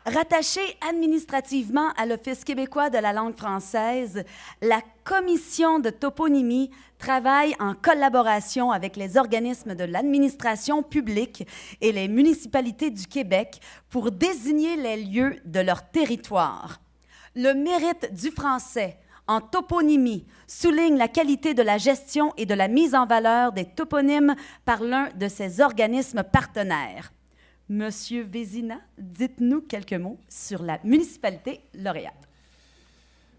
Rattachée administrativement à l'Office québécois de la langue française, la Commission de toponymie travaille en collaboration avec les organismes de l'administration publique et les municipalités du Québec pour désigner les lieux de leur territoire. Le mérite du français en toponymie souligne la qualité de la gestion et de la mise en valeur des toponymes par l'un de ces organismes partenaires. Monsieur Vézina, dites-nous quelques mots sur la municipalité lauréate.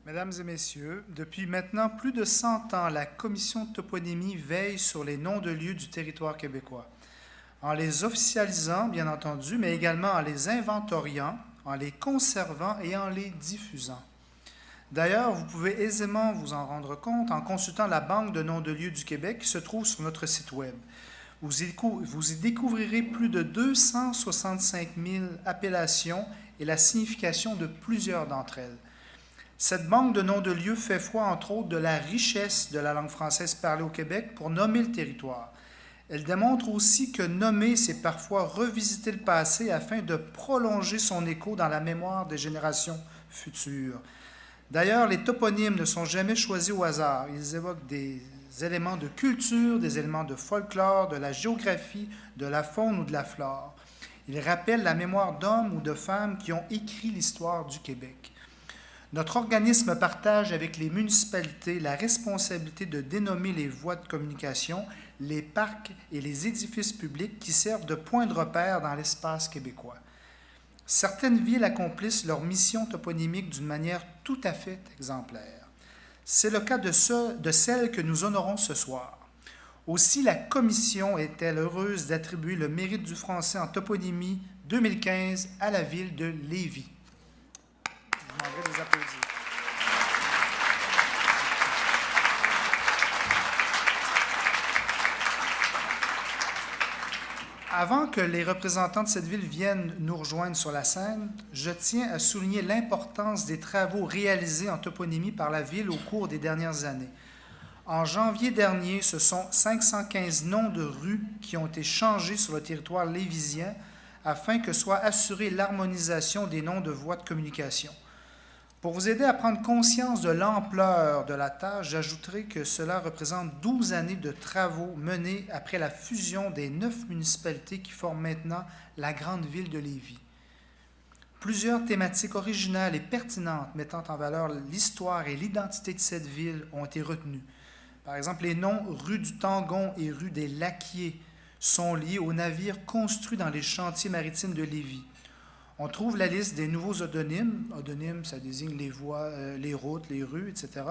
Mesdames et messieurs, depuis maintenant plus de 100 ans, la Commission de toponymie veille sur les noms de lieux du territoire québécois, en les officialisant, bien entendu, mais également en les inventoriant, en les conservant et en les diffusant. D'ailleurs, vous pouvez aisément vous en rendre compte en consultant la Banque de noms de lieux du Québec qui se trouve sur notre site Web. Vous y découvrirez plus de 265 000 appellations et la signification de plusieurs d'entre elles. Cette banque de noms de lieux fait foi, entre autres, de la richesse de la langue française parlée au Québec pour nommer le territoire. Elle démontre aussi que nommer, c'est parfois revisiter le passé afin de prolonger son écho dans la mémoire des générations futures. D'ailleurs, les toponymes ne sont jamais choisis au hasard. Ils évoquent des éléments de culture, des éléments de folklore, de la géographie, de la faune ou de la flore. Ils rappellent la mémoire d'hommes ou de femmes qui ont écrit l'histoire du Québec. Notre organisme partage avec les municipalités la responsabilité de dénommer les voies de communication, les parcs et les édifices publics qui servent de point de repère dans l'espace québécois. Certaines villes accomplissent leur mission toponymique d'une manière tout à fait exemplaire. C'est le cas de celle que nous honorons ce soir. Aussi, la Commission est-elle heureuse d'attribuer le mérite du français en toponymie 2015 à la ville de Lévis. Je vous demanderai de les applaudir. Avant que les représentants de cette ville viennent nous rejoindre sur la scène, je tiens à souligner l'importance des travaux réalisés en toponymie par la ville au cours des dernières années. En janvier dernier, ce sont 515 noms de rues qui ont été changés sur le territoire lévisien afin que soit assurée l'harmonisation des noms de voies de communication. Pour vous aider à prendre conscience de l'ampleur de la tâche, j'ajouterai que cela représente 12 années de travaux menés après la fusion des 9 municipalités qui forment maintenant la grande ville de Lévis. Plusieurs thématiques originales et pertinentes mettant en valeur l'histoire et l'identité de cette ville ont été retenues. Par exemple, les noms rue du Tangon et rue des Laquiers sont liés aux navires construits dans les chantiers maritimes de Lévis. On trouve la liste des nouveaux odonymes. Odonymes, ça désigne les voies, les routes, les rues, etc.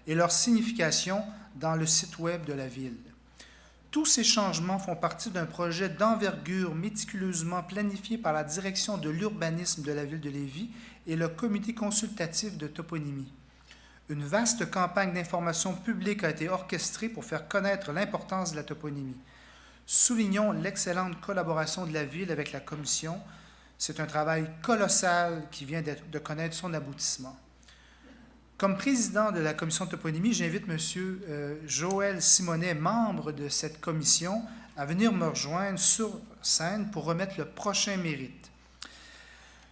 et leur signification dans le site Web de la ville. Tous ces changements font partie d'un projet d'envergure méticuleusement planifié par la direction de l'urbanisme de la ville de Lévis et le comité consultatif de toponymie. Une vaste campagne d'information publique a été orchestrée pour faire connaître l'importance de la toponymie. Soulignons l'excellente collaboration de la ville avec la commission. C'est un travail colossal qui vient de connaître son aboutissement. Comme président de la commission de toponymie, j'invite M. Joël Simonet, membre de cette commission, à venir me rejoindre sur scène pour remettre le prochain mérite.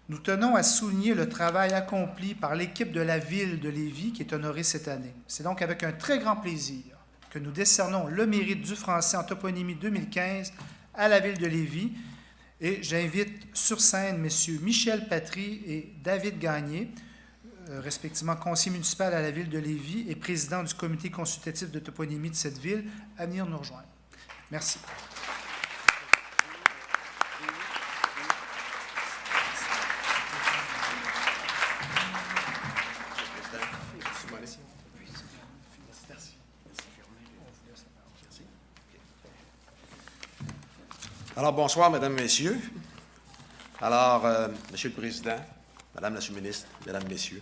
Nous tenons à souligner le travail accompli par l'équipe de la ville de Lévis qui est honorée cette année. C'est donc avec un très grand plaisir que nous décernons le mérite du français en toponymie 2015 à la ville de Lévis. Et j'invite sur scène messieurs Michel Patry et David Gagné, respectivement conseiller municipal à la ville de Lévis et président du comité consultatif de toponymie de cette ville, à venir nous rejoindre. Merci. Alors, bonsoir, mesdames, messieurs. Alors, Monsieur le Président, Madame la sous-ministre, Mesdames, Messieurs,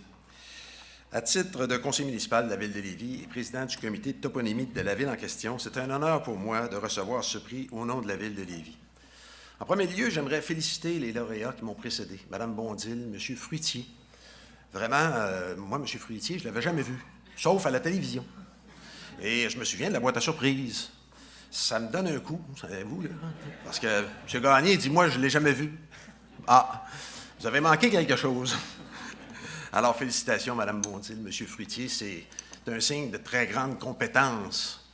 à titre de conseiller municipal de la ville de Lévis et président du comité de toponymie de la ville en question, c'est un honneur pour moi de recevoir ce prix au nom de la ville de Lévis. En premier lieu, j'aimerais féliciter les lauréats qui m'ont précédé, Madame Bondil, Monsieur Fruitier. Vraiment, moi, Monsieur Fruitier, je ne l'avais jamais vu, sauf à la télévision. Et je me souviens de la boîte à surprise. Ça me donne un coup, savez-vous, là? Parce que M. Gagné dit, moi, je ne l'ai jamais vu. Ah! Vous avez manqué quelque chose. Alors, félicitations, Mme Bontil, M. Fruitier. C'est un signe de très grande compétence,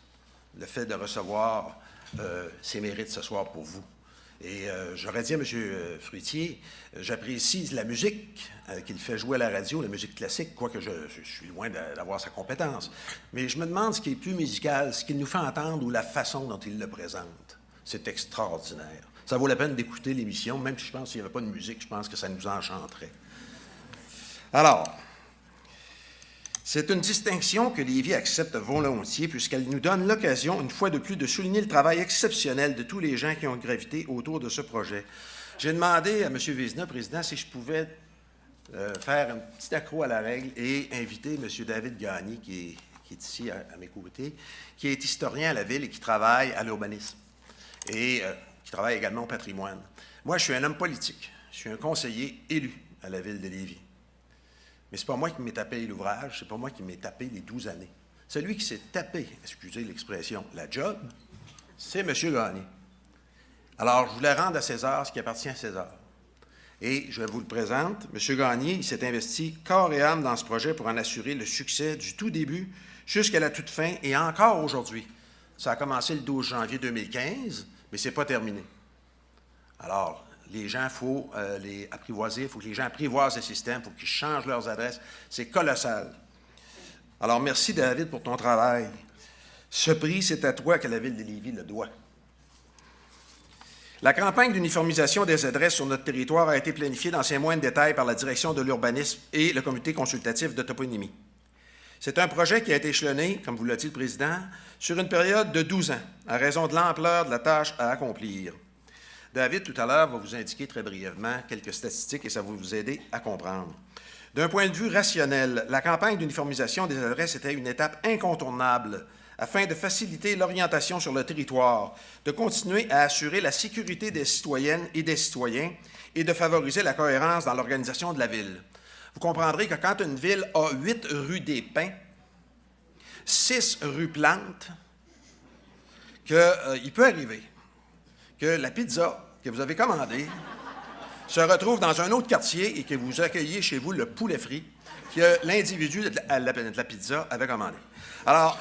le fait de recevoir ces mérites ce soir pour vous. Et j'aurais dit à M. Fruitier, j'apprécie la musique qu'il fait jouer à la radio, la musique classique, quoique je suis loin d'avoir sa compétence. Mais je me demande ce qui est plus musical, ce qu'il nous fait entendre ou la façon dont il le présente. C'est extraordinaire. Ça vaut la peine d'écouter l'émission, même si je pense qu'il n'y avait pas de musique, je pense que ça nous enchanterait. Alors, c'est une distinction que Lévis accepte volontiers puisqu'elle nous donne l'occasion, une fois de plus, de souligner le travail exceptionnel de tous les gens qui ont gravité autour de ce projet. J'ai demandé à M. Vézina, président, si je pouvais faire un petit accro à la règle et inviter M. David Gagné, qui est ici à mes côtés, qui est historien à la ville et qui travaille à l'urbanisme et qui travaille également au patrimoine. Moi, je suis un homme politique. Je suis un conseiller élu à la ville de Lévis. Mais ce n'est pas moi qui m'ai tapé l'ouvrage, c'est pas moi qui m'ai tapé les 12 années. Celui qui s'est tapé, excusez l'expression, la job, c'est M. Gagné. Alors, je voulais rendre à César ce qui appartient à César. Et je vous le présente. M. Gagné, il s'est investi corps et âme dans ce projet pour en assurer le succès du tout début jusqu'à la toute fin et encore aujourd'hui. Ça a commencé le 12 janvier 2015, mais ce n'est pas terminé. Alors, les gens, il faut les apprivoiser, il faut que les gens apprivoisent le système, il faut qu'ils changent leurs adresses. C'est colossal. Alors, merci David pour ton travail. Ce prix, c'est à toi que la ville de Lévis le doit. La campagne d'uniformisation des adresses sur notre territoire a été planifiée dans ses moindres détails par la direction de l'urbanisme et le comité consultatif de toponymie. C'est un projet qui a été échelonné, comme vous l'a dit le président, sur une période de 12 ans, à raison de l'ampleur de la tâche à accomplir. David, tout à l'heure, va vous indiquer très brièvement quelques statistiques et ça va vous aider à comprendre. D'un point de vue rationnel, la campagne d'uniformisation des adresses était une étape incontournable afin de faciliter l'orientation sur le territoire, de continuer à assurer la sécurité des citoyennes et des citoyens et de favoriser la cohérence dans l'organisation de la ville. Vous comprendrez que quand une ville a 8 rues des Pins, 6 rues Plante, qu'il peut arriver que la pizza que vous avez commandée se retrouve dans un autre quartier et que vous accueillez chez vous le poulet frit que l'individu de la pizza avait commandé. Alors,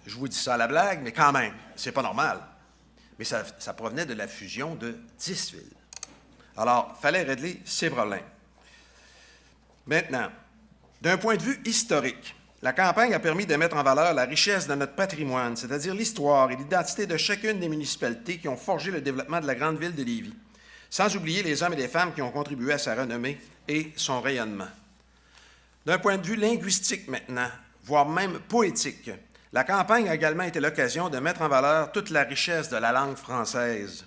je vous dis ça à la blague, mais quand même, c'est pas normal. Mais ça provenait de la fusion de 10 villes. Alors, il fallait régler ces problèmes. Maintenant, d'un point de vue historique, la campagne a permis de mettre en valeur la richesse de notre patrimoine, c'est-à-dire l'histoire et l'identité de chacune des municipalités qui ont forgé le développement de la grande ville de Lévis, sans oublier les hommes et les femmes qui ont contribué à sa renommée et son rayonnement. D'un point de vue linguistique maintenant, voire même poétique, la campagne a également été l'occasion de mettre en valeur toute la richesse de la langue française.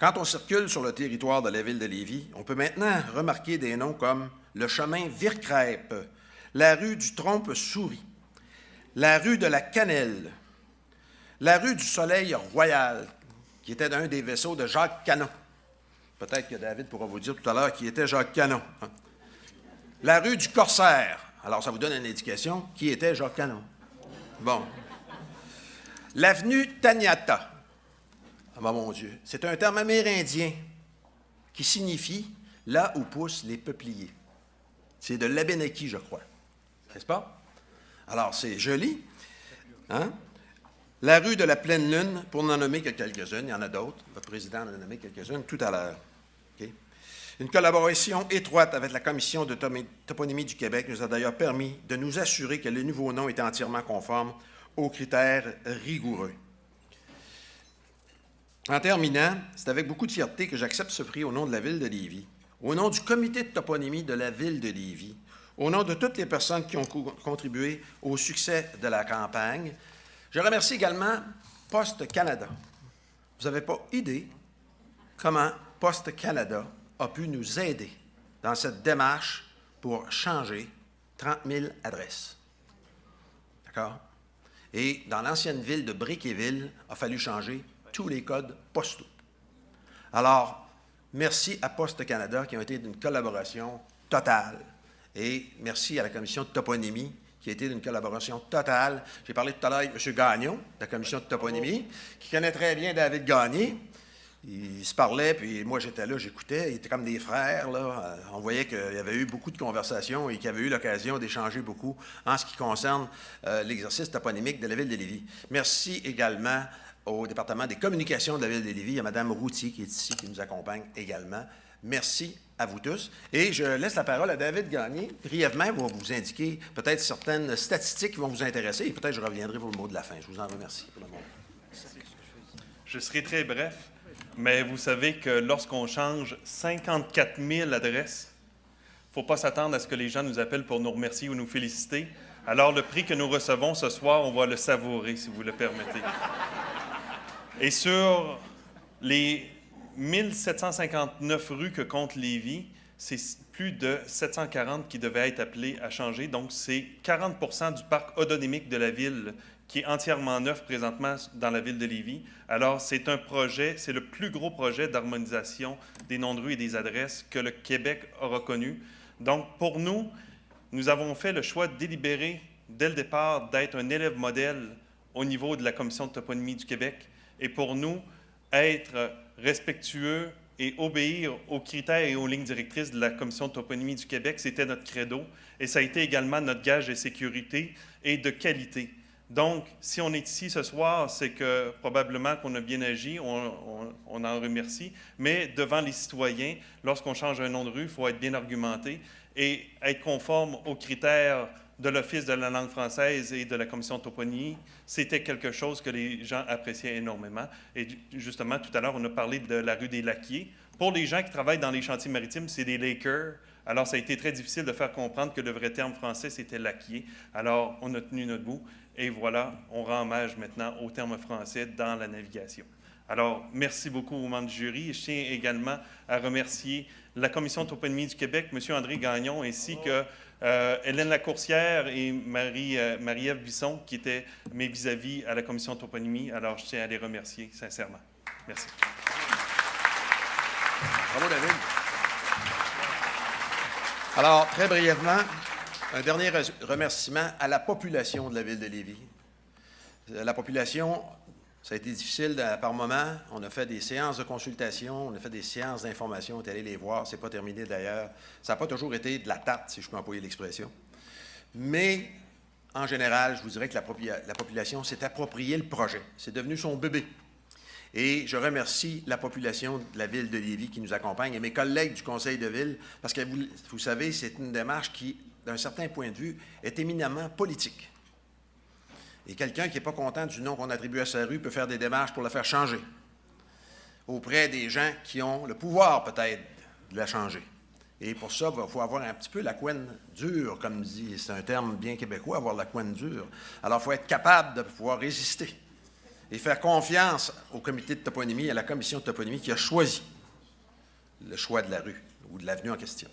Quand on circule sur le territoire de la ville de Lévis, on peut maintenant remarquer des noms comme le chemin Vire-Crêpe, la rue du Trompe-Souris, la rue de la Cannelle, la rue du Soleil Royal, qui était un des vaisseaux de Jacques Canon. Peut-être que David pourra vous dire tout à l'heure qui était Jacques Canon. Hein? La rue du Corsaire. Alors, ça vous donne une indication qui était Jacques Canon. Bon. L'avenue Taniata. Ah, mon Dieu. C'est un terme amérindien qui signifie « là où poussent les peupliers ». C'est de l'Abénaki, je crois. N'est-ce pas? Alors, c'est joli. Hein? La rue de la Pleine Lune, pour n'en nommer que quelques-unes, il y en a d'autres. Votre président en a nommé quelques-unes tout à l'heure. Okay? Une collaboration étroite avec la Commission de toponymie du Québec nous a d'ailleurs permis de nous assurer que le nouveau nom était entièrement conforme aux critères rigoureux. En terminant, c'est avec beaucoup de fierté que j'accepte ce prix au nom de la Ville de Lévis, au nom du comité de toponymie de la Ville de Lévis, au nom de toutes les personnes qui ont contribué au succès de la campagne. Je remercie également Poste Canada. Vous n'avez pas idée comment Poste Canada a pu nous aider dans cette démarche pour changer 30 000 adresses. D'accord? Et dans l'ancienne ville de Bréquéville, il a fallu changer tous les codes postaux. Alors, merci à Poste Canada qui ont été d'une collaboration totale. Et merci à la commission de toponymie qui a été d'une collaboration totale. J'ai parlé tout à l'heure avec M. Gagnon, de la commission de toponymie, qui connaît très bien David Gagné. Ils se parlaient, puis moi, j'étais là, j'écoutais. Ils étaient comme des frères, là. On voyait qu'il y avait eu beaucoup de conversations et qu'il y avait eu l'occasion d'échanger beaucoup en ce qui concerne l'exercice toponymique de la Ville de Lévis. Merci également au département des communications de la Ville de Lévis. Il y a Mme Routier qui est ici, qui nous accompagne également. Merci à vous tous. Et je laisse la parole à David Gagné. Brièvement, il va vous indiquer peut-être certaines statistiques qui vont vous intéresser et peut-être je reviendrai pour le mot de la fin. Je vous en remercie pour le moment. Je serai très bref, mais vous savez que lorsqu'on change 54 000 adresses, il ne faut pas s'attendre à ce que les gens nous appellent pour nous remercier ou nous féliciter. Alors, le prix que nous recevons ce soir, on va le savourer, si vous le permettez. Et sur les 1759 rues que compte Lévis, c'est plus de 740 qui devaient être appelées à changer. Donc, c'est 40 % du parc odonymique de la ville qui est entièrement neuf présentement dans la ville de Lévis. Alors, c'est un projet, c'est le plus gros projet d'harmonisation des noms de rues et des adresses que le Québec a reconnu. Donc, pour nous, nous avons fait le choix délibéré dès le départ d'être un élève modèle au niveau de la Commission de toponymie du Québec. Et pour nous, être respectueux et obéir aux critères et aux lignes directrices de la Commission de toponymie du Québec, c'était notre credo. Et ça a été également notre gage de sécurité et de qualité. Donc, si on est ici ce soir, c'est que probablement qu'on a bien agi, on en remercie, mais devant les citoyens, lorsqu'on change un nom de rue, il faut être bien argumenté et être conforme aux critères de l'Office de la langue française et de la Commission de toponymie. C'était quelque chose que les gens appréciaient énormément. Et justement, tout à l'heure, on a parlé de la rue des Laquiers. Pour les gens qui travaillent dans les chantiers maritimes, c'est des Lakers. Alors, ça a été très difficile de faire comprendre que le vrai terme français, c'était laquier. Alors, on a tenu notre bout. Et voilà, on rend hommage maintenant au terme français dans la navigation. Alors, merci beaucoup aux membres du jury. Je tiens également à remercier la Commission de toponymie du Québec, M. André Gagnon, ainsi que Hélène Lacourcière et Marie-Ève Bisson, qui étaient mes vis-à-vis à la Commission de toponymie. Alors, je tiens à les remercier sincèrement. Merci. Bravo, David. Alors, très brièvement, un dernier remerciement à la population de la Ville de Lévis. La population, ça a été difficile par moments. On a fait des séances de consultation, on a fait des séances d'information, on est allé les voir. Ce n'est pas terminé d'ailleurs. Ça n'a pas toujours été de la tarte, si je peux employer l'expression. Mais, en général, je vous dirais que la population s'est approprié le projet. C'est devenu son bébé. Et je remercie la population de la Ville de Lévis qui nous accompagne et mes collègues du Conseil de Ville, parce que vous savez, c'est une démarche qui, d'un certain point de vue, est éminemment politique. Et quelqu'un qui n'est pas content du nom qu'on attribue à sa rue peut faire des démarches pour la faire changer auprès des gens qui ont le pouvoir, peut-être, de la changer. Et pour ça, il faut avoir un petit peu la couenne dure, comme dit, c'est un terme bien québécois, avoir la couenne dure. Alors, il faut être capable de pouvoir résister et faire confiance au comité de toponymie, à la commission de toponymie qui a choisi le choix de la rue ou de l'avenue en question.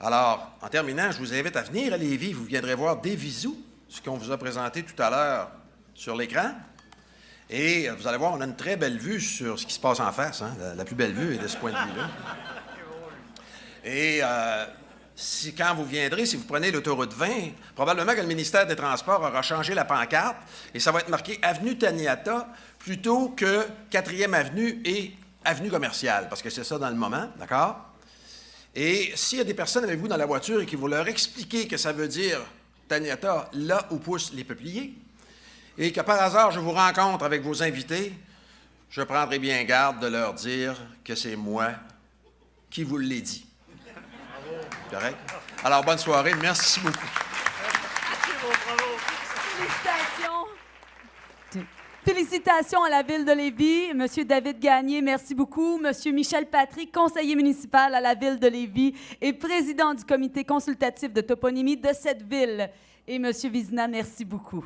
Alors, en terminant, je vous invite à venir à Lévis. Vous viendrez voir des visous, ce qu'on vous a présenté tout à l'heure sur l'écran. Et vous allez voir, on a une très belle vue sur ce qui se passe en face. Hein? La plus belle vue est de ce point de vue-là. Et quand vous viendrez, si vous prenez l'autoroute 20, probablement que le ministère des Transports aura changé la pancarte et ça va être marqué « Avenue Taniata » plutôt que 4e Avenue et Avenue Commerciale, parce que c'est ça dans le moment, d'accord? Et s'il y a des personnes avec vous dans la voiture et qui vont leur expliquer que ça veut dire Taniata, là où poussent les peupliers, et que par hasard je vous rencontre avec vos invités, je prendrai bien garde de leur dire que c'est moi qui vous l'ai dit. Correct? Alors, bonne soirée. Merci beaucoup. Félicitations. Félicitations à la Ville de Lévis. Monsieur David Gagné, merci beaucoup. Monsieur Michel Patrick, conseiller municipal à la Ville de Lévis et président du comité consultatif de toponymie de cette ville. Et Monsieur Vizina, merci beaucoup.